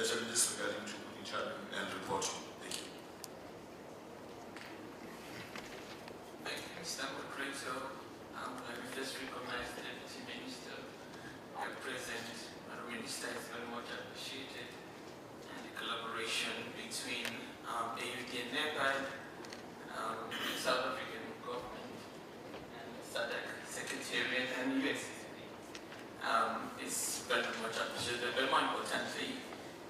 challenges regarding to monitoring and reporting. Thank you. Thank you, Mr. Moderator. Let me just recognize the Deputy Minister at present. Our Minister is very much appreciated, and the collaboration between AUDA-NEPAD, the South African government, and the SADC Secretariat and UNCCD is very much appreciated. Very more importantly,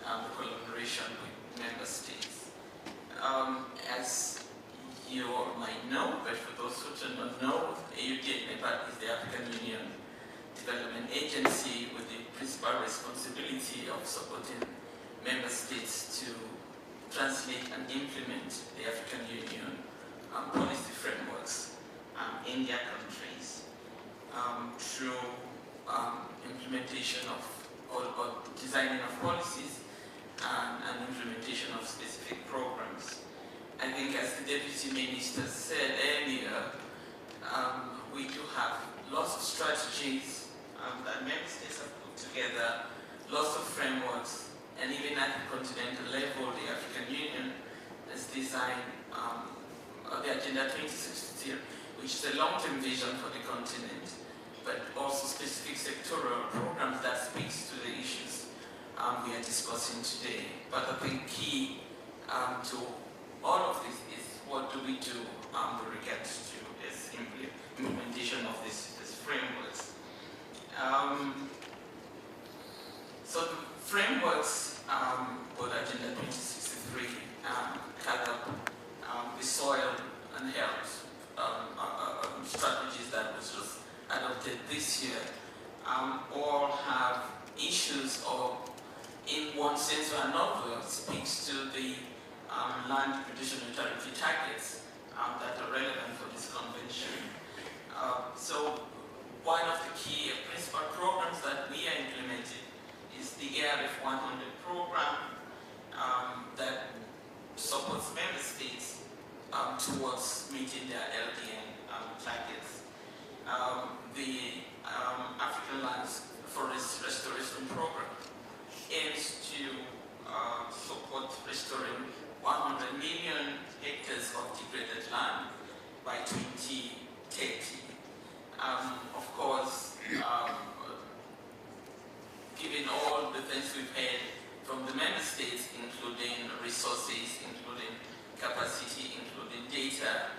the collaboration with member states. As you all might know, but for those who do not know, AUDA-NEPAD is the African Union Development Agency with the principal responsibility of supporting member states to translate and implement the African Union policy frameworks in their countries through implementation of or designing of policies and implementation of specific programs. I think, as the Deputy Minister said earlier, we do have lots of strategies that member states have put together, lots of frameworks, and even at the continental level, the African Union has designed the Agenda 2060, which is a long-term vision for the continent, but also specific sectoral programs that speaks to the issues we are discussing today. But I think key to all of this is what do we do with regards to this implementation of this frameworks. So the frameworks for Agenda 2063 cover the soil and health strategies that was just adopted this year. All have issues or, in one sense or another, speaks to the Land Degradation Neutrality targets that are relevant for this convention. So one of the key principal programs that we are implementing is the ARF 100 program that supports member states towards meeting their LDN targets. The African Lands Forest Restoration Program aims to support restoring 100 million hectares of degraded land by 2030. Of course, given all the things we've heard from the member states, including resources, including capacity, including data,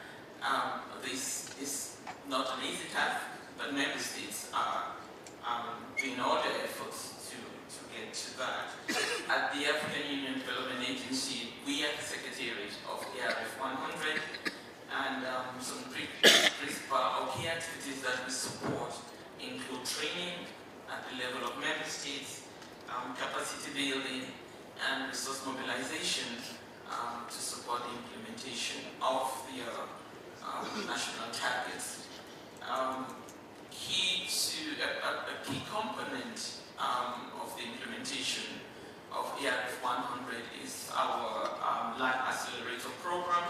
this is not an easy task, but member states are doing all their efforts to get to that. At the African Union Development Agency, we are the Secretariat of ARF 100, and some principal or key activities that we support include training at the level of member states, capacity building, and resource mobilization to support the implementation of the national targets. A key component of the implementation of ARF 100 is our Land Accelerator program.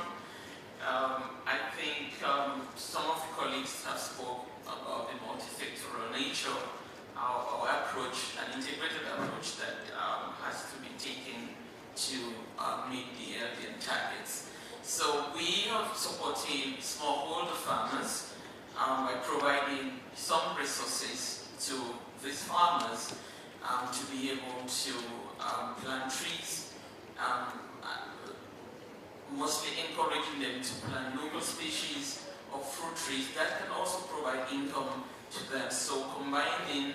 I think some of the colleagues have spoken about the multi-sectoral nature, our approach, an integrated approach that has to be taken to meet the LDN targets. So we are supporting smallholder farmers by providing some resources to these farmers to be able to plant trees, mostly encouraging them to plant local species of fruit trees that can also provide income to them. So combining,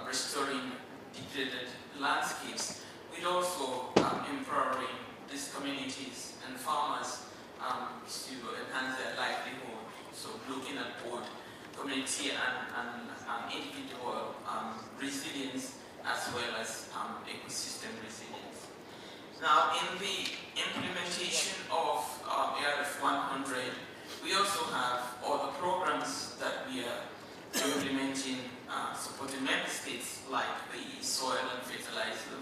restoring degraded landscapes with also empowering these communities and farmers to enhance their livelihood. So looking at both community and individual resilience as well as ecosystem resilience. Now, in the implementation of ARF 100, we also have other programs that we are implementing, supporting member states, like the Soil and Fertilizer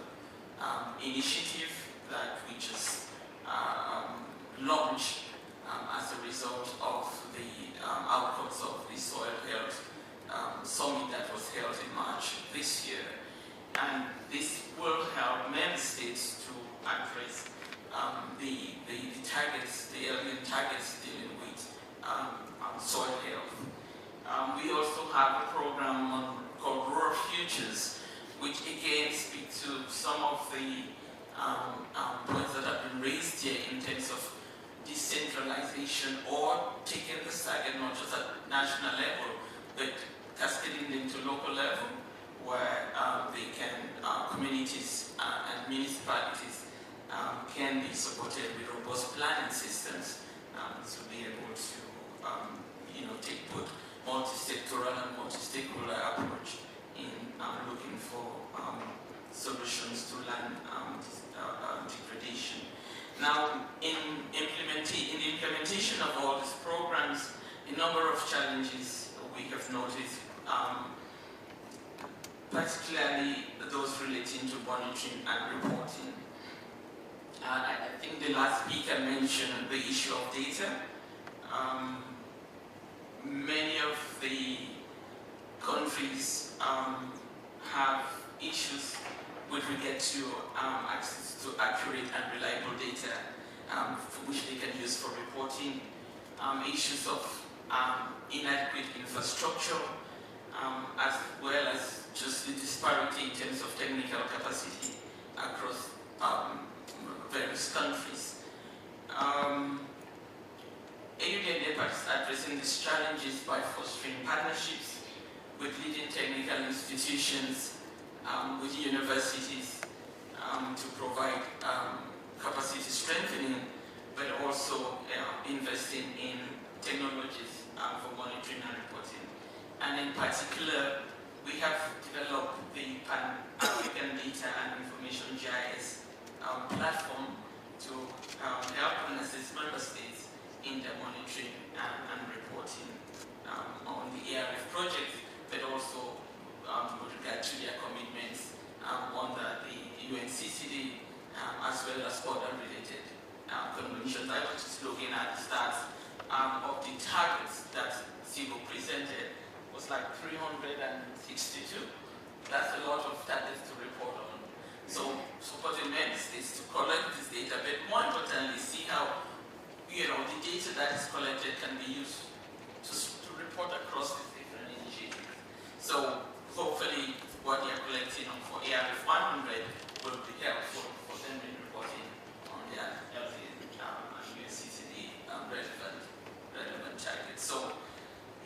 Initiative that we just launched as a result of the outcomes of the Soil Health Summit that was held in March this year. and this will help member states to address the targets, the LDN targets dealing with soil health. We also have a program called Rural Futures, which again speaks to some of the points that have been raised here in terms of decentralization or taking the target not just at national level, but cascading them to local level, where they can, communities and municipalities can be supported with robust planning systems to be able to, take both multi-sectoral and multi-stakeholder approach in looking for solutions to land degradation. Now, in the implementation of all these programs, a number of challenges we have noticed, particularly those relating to monitoring and reporting. I think the last speaker mentioned the issue of data. Many of the countries have issues with regard to access to accurate and reliable data for which they can use for reporting, issues of inadequate infrastructure, as well as just the disparity in terms of technical capacity across various countries. AUDA-NEPAD is addressing these challenges by fostering partnerships with leading technical institutions, with universities, to provide capacity strengthening, but also investing in technologies for monitoring and reporting. And in particular, we have developed the Pan-African Data and Information GIS platform to help and assist member states in their monitoring and reporting on the ARF project, but also with regard to their commitments under the UNCCD, as well as other related conventions. I was just looking at the stats of the targets that CIBO presented was like 362. That's a lot of targets to report on. So supporting member states to collect this data, but more importantly, see how the data that is collected can be used to report across these different initiatives. So hopefully what they are collecting for ARF 100 will be helpful for them in reporting on their LDN and UNCCD relevant targets. So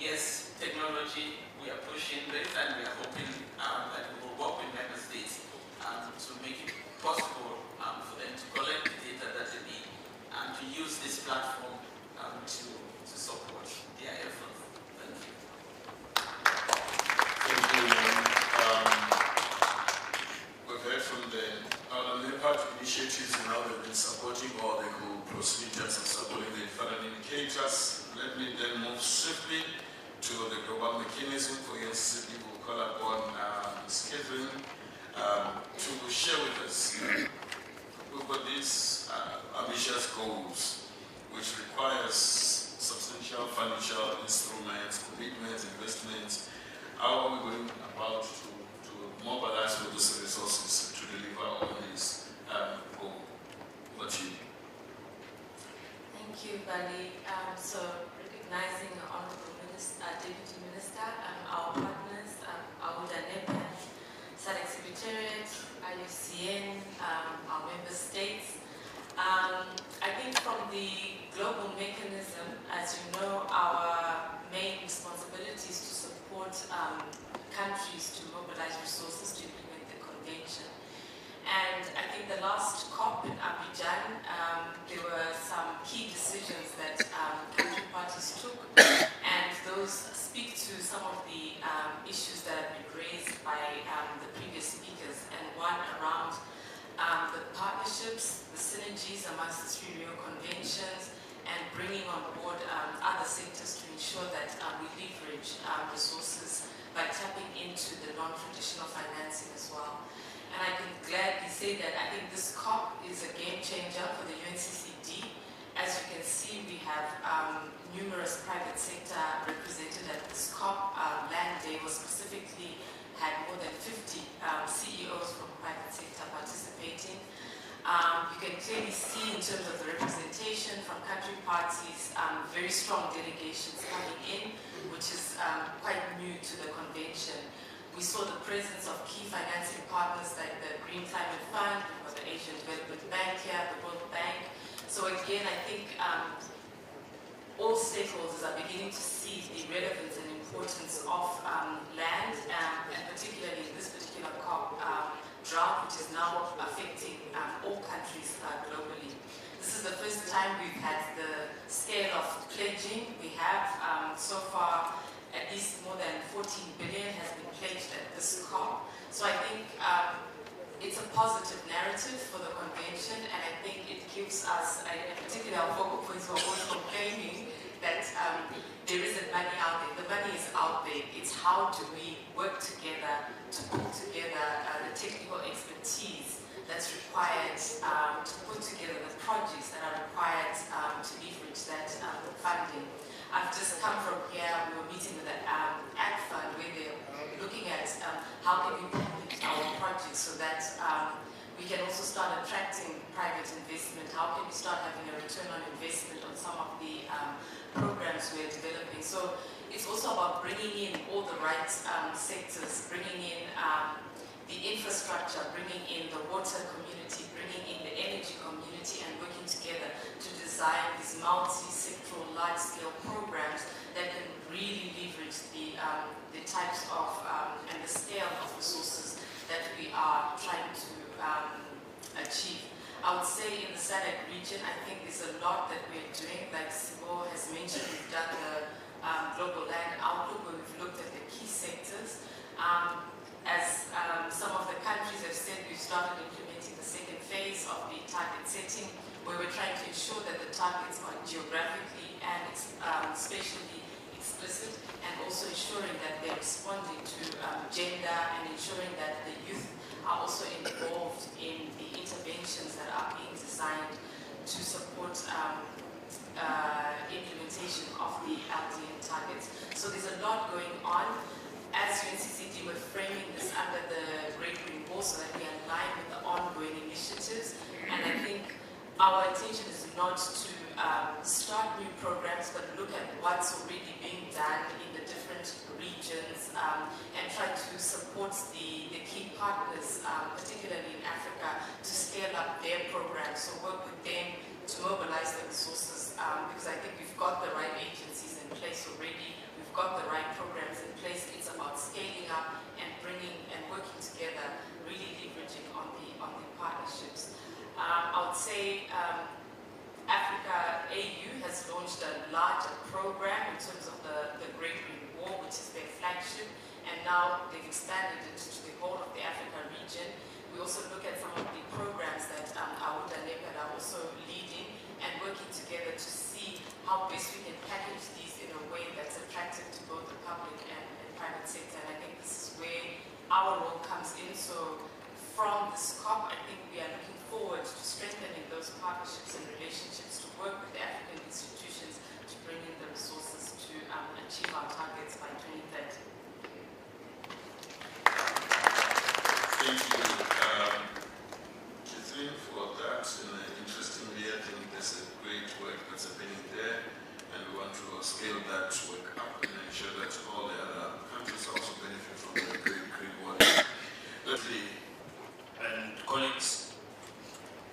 yes, technology, we are pushing this, and we are hoping that we will work with member states to make it possible for them to collect the data that they need and to use this platform to support their efforts. Thank you. Thank you. We've heard from the NEPAD initiatives and how they've been supporting, or they could proceed in terms of supporting the further indicators. Let me then move swiftly to the global mechanism for UNCCD. We'll call upon Ms. Catherine to share with us. We've got these ambitious goals, which requires substantial financial instruments, commitments, investments. How are we going about to mobilize all those resources to deliver on this goal? Over to you. Thank you, Bali. So recognizing the Honorable Deputy Minister, our partners, AUDA-NEPAD, SADC Secretariat, IUCN, our member states. I think from the global mechanism, as you know, our main responsibility is to support countries to mobilize resources to implement the convention. And I think the last COP in Abidjan, there were some key decisions that country parties took, and those speak to some of the issues that have been raised by the previous speakers, and one around the partnerships, the synergies amongst the 3 Rio conventions, and bringing on board other sectors to ensure that we leverage resources by tapping into the non-traditional financing as well. And I can gladly say that I think this COP is a game changer for the UNCCD. As you can see, we have numerous private sector represented at this COP. Land Day was specifically had more than 50 CEOs terms of the representation from country parties, very strong delegations coming in, which is quite new to the convention. We saw the presence of key financing partners like the Green Climate Fund, the Asian Development Bank here, the World Bank. So again, I think all stakeholders are beginning to see the relevance and importance of land, and particularly in this particular COP, drought, which is now affecting all countries globally. This is the first time we've had the scale of pledging. We have so far at least more than 14 billion has been pledged at this COP. So I think it's a positive narrative for the convention, and I think it gives us, in particular our focal points were always complaining that there isn't money out there. The money is out there. It's how do we work together to put together the technical expertise that's required to put together the projects that are required to leverage that funding. I've just come from here. We were meeting with the Ag Fund where they're looking at how can we complete our projects so that we can also start attracting private investment. How can we start having a return on investment on some of the programs we're developing? So it's also about bringing in all the right sectors, bringing in the infrastructure, bringing in the water community, bringing in the energy community, and working together to design these multi-sectoral, large-scale programs that can really leverage the types of and the scale of resources that we are trying to achieve. I would say in the SADC region, I think there's a lot that we're doing. Like Sibo has mentioned, we've done the global land outlook where we've looked at the key sectors. As some of the countries have said, we've started implementing the second phase of the target setting, where we're trying to ensure that the targets are geographically and spatially explicit, and also ensuring that they're responding to gender, and ensuring that the youth are also involved in the interventions that are being designed to support implementation of the LDN targets. So there's a lot going on. As UNCCD, we're framing this under the Great Green Wall so that we align with the ongoing initiatives. And I think our intention is not to start new programs, but look at what's already being done in the different regions and try to support the key partners, particularly in Africa, to scale up their programs. So work with them to mobilize the resources because I think we've got the right agencies in place already. We've got the right programs in place. It's about scaling up and bringing and working together, really leveraging on the partnerships. I would say Africa AU has launched a larger program in terms of the Great Green Wall, which is their flagship, and now they've expanded it to the whole of the Africa region. We also look at some of the programs that AUDA-NEPAD are also leading and working together to see how best we can package these in a way that's attractive to both the public and private sector. And I think this is where our role comes in. So from this COP, I think we are looking forward to strengthening those partnerships and relationships to work with the African institutions to bring in the resources to achieve our targets by 2030. Thank you, Catherine, for that. And interestingly, I think there's a great work that's happening there, and we want to scale that work up and ensure that all the other countries also benefit from the great work. And colleagues,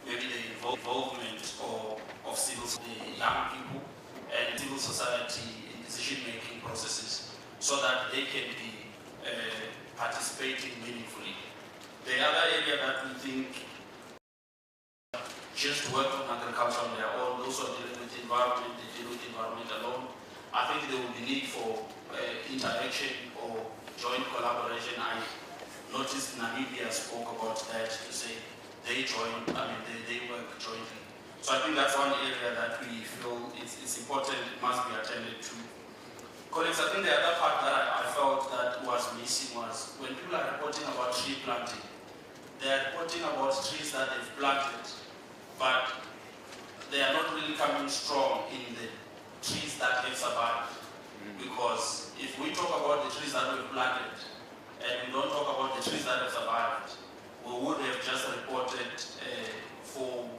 maybe the involvement of the young people and civil society in decision-making processes so that they can be participating meaningfully. The other area that we think just work on agriculture on their own, those who are dealing with the environment, they deal with the environment alone. I think there will be need for interaction or joint collaboration. I noticed Namibia spoke about that to say they work jointly. So I think that's one area that we feel it's important, it must be attended to. Colleagues, I think the other part that I felt that was missing was when people are reporting about tree planting, they are reporting about trees that they've planted, but they are not really coming strong in the trees that have survived. Because if we talk about the trees that we've planted, and we don't talk about the trees that have survived, we would have just reported for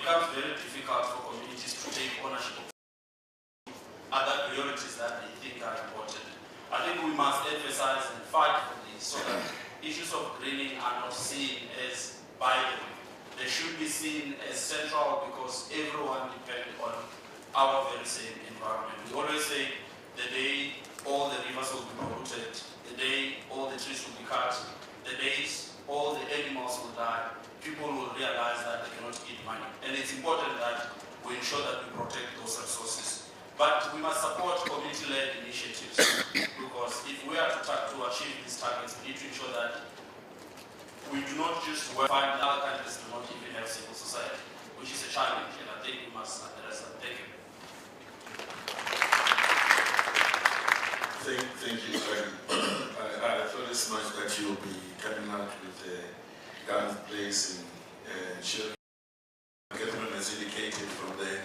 becomes very difficult for communities to take ownership of other priorities that they think are important. I think we must emphasize and fight for this so that issues of greening are not seen as by the way. They should be seen as central because everyone depends on our very same environment. We always say the day all the rivers will be polluted, the day all the trees will be cut, the days all the animals will die, people will realize that they cannot eat money. And it's important that we ensure that we protect those resources. But we must support community-led initiatives because if we are to achieve these targets, we need to ensure that we do not just find other countries do not even have civil society, which is a challenge, and I think we must address that. Thank you. Thank you, Greg. I thought as much that you'll be coming out with a guns blazing and ensuring the government has indicated from the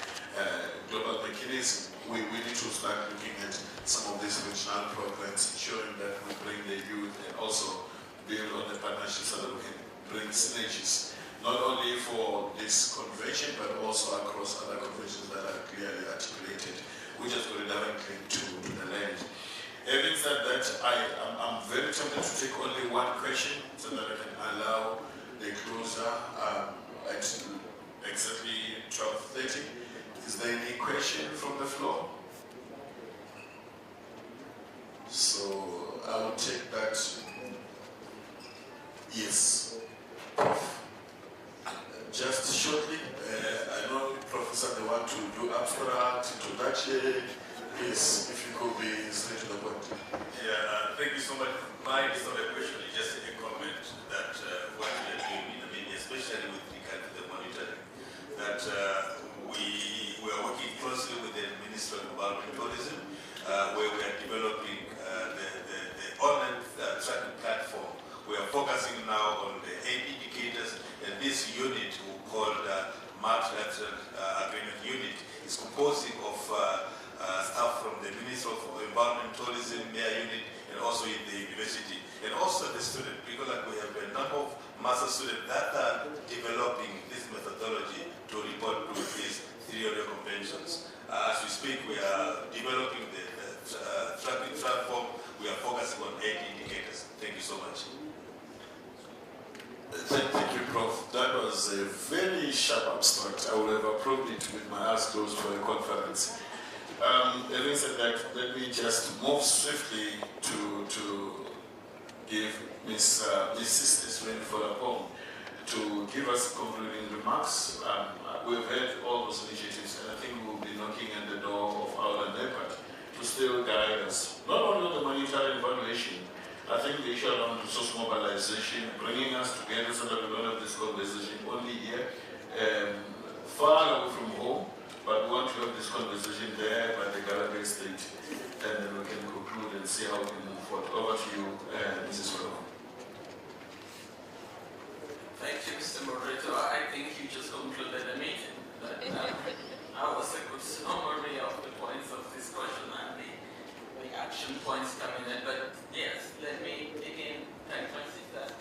global mechanism. We need to start looking at some of these regional programs, ensuring that we bring the youth and also build on the partnerships so that we can bring synergies, not only for this convention, but also across other conventions that are clearly articulated. We just got a direct link to the land. Having said that, I'm very tempted to take only one question so that I can allow the closer at exactly 12:30. Is there any question from the floor? So I will take that. Yes. Just shortly, I know Professor they want to do abstract, introduction. Yes, if you could be straight to the point. Yeah, thank you so much. Mine is not a question, it's just a comment that what we are doing in the media, especially with regard to the monitoring, that we are working closely with the Ministry of Development Tourism, where we are developing the online tracking platform. We are focusing now on the 8 indicators, and this unit we call the Multilateral Agreement Unit is composing of staff from the Ministry of Environment, Tourism, Mayor Unit, and also in the university, and also the student, because we have a number of master students that are developing this methodology to report to these 3 other conventions. As we speak, we are developing the tracking platform. We are focusing on 8 indicators. Thank you so much. Thank you, Prof. That was a very sharp abstract. I would have approved it with my eyes closed for a conference. Having said that, let me just move swiftly to give Ms. Sisters for the poem to give us concluding remarks. We've had all those initiatives, and I think we'll be knocking at the door of AUDA-NEPAD to still guide us, not only on the monetary evaluation. I think the issue around resource mobilization, bringing us together so that we don't have this conversation only here, far away from home, but we want to have this conversation there by the Gallagher State, and then we can conclude and see how we can move forward. Over to you, Mrs. Furlong. Thank you, Mr. Moderator. I think you just concluded the meeting. But I was a good summary of the points of discussion and the action points coming in. But yes, let me again thank my sister,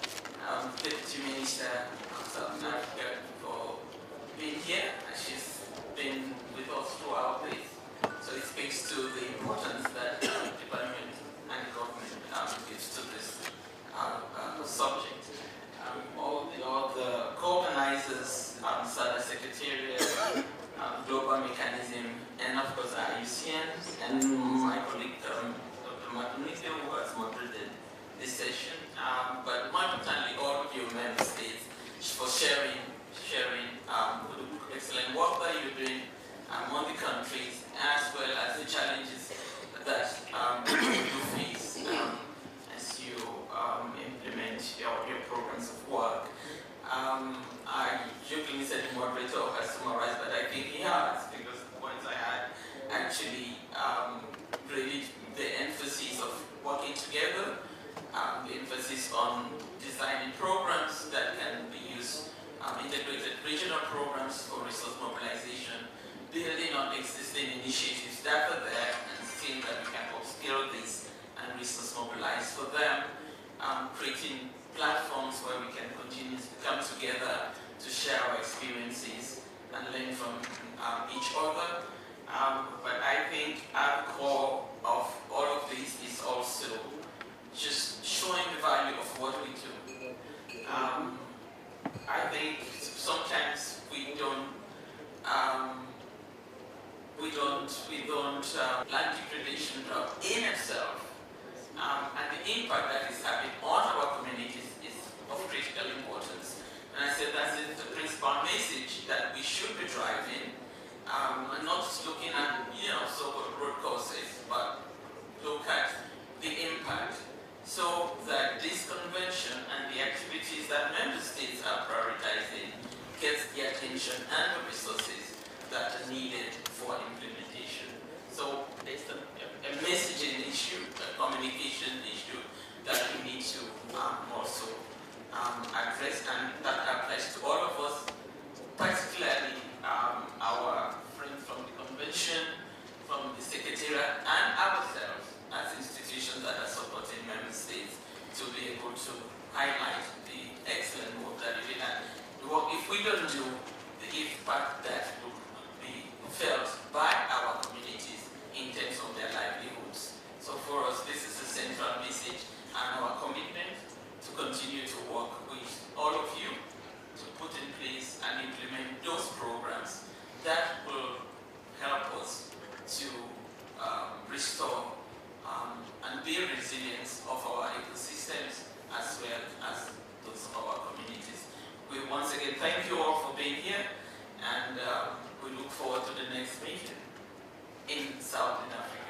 Deputy Minister of Southern Africa, for being here. She's been with us throughout this. So it speaks to the importance that the department and government gives to this subject. All the co-organizers, SADC Secretariat, Global Mechanism, and of course IUCN, and my colleague Dr. Matunike, who has moderated this session, but more importantly, all of you member states for sharing the excellent work that you're doing among the countries, as well as the challenges that you face as you implement your programs of work. I jokingly said the moderator has summarized, but I think he has, because the points I had actually really the emphasis of working together, the emphasis on designing programs that can be used, integrated regional programs for resource mobilization, building on existing initiatives that are there and seeing that we can upscale this and resource mobilize for them, creating platforms where we can continue to come together to share our experiences and and learn from each other. But I think at the core of all of this is also just showing the value of what we do. I think sometimes we don't land degradation in itself, and the impact that is having on our communities is of critical importance. And I said that is the principal message that we should be driving, and not just looking at so-called root causes, but look at the impact, so that this convention and the activities that member states are prioritizing gets the attention and the resources that are needed for implementation. So there's a messaging issue, a communication issue that we need to also address, and that applies to all of us, particularly our friends from the convention, from the secretariat, and ourselves as institutions that are supporting member states to be able to highlight the excellent work that we did. And if we don't do, the impact that will be felt by our communities in terms of their livelihoods. So for us, this is a central message, and our commitment to continue to work with all of you to put in place and implement those programs that will help us to restore and build resilience of our ecosystems as well as those of our communities. We once again thank you all for being here, and we look forward to the next meeting in Southern Africa.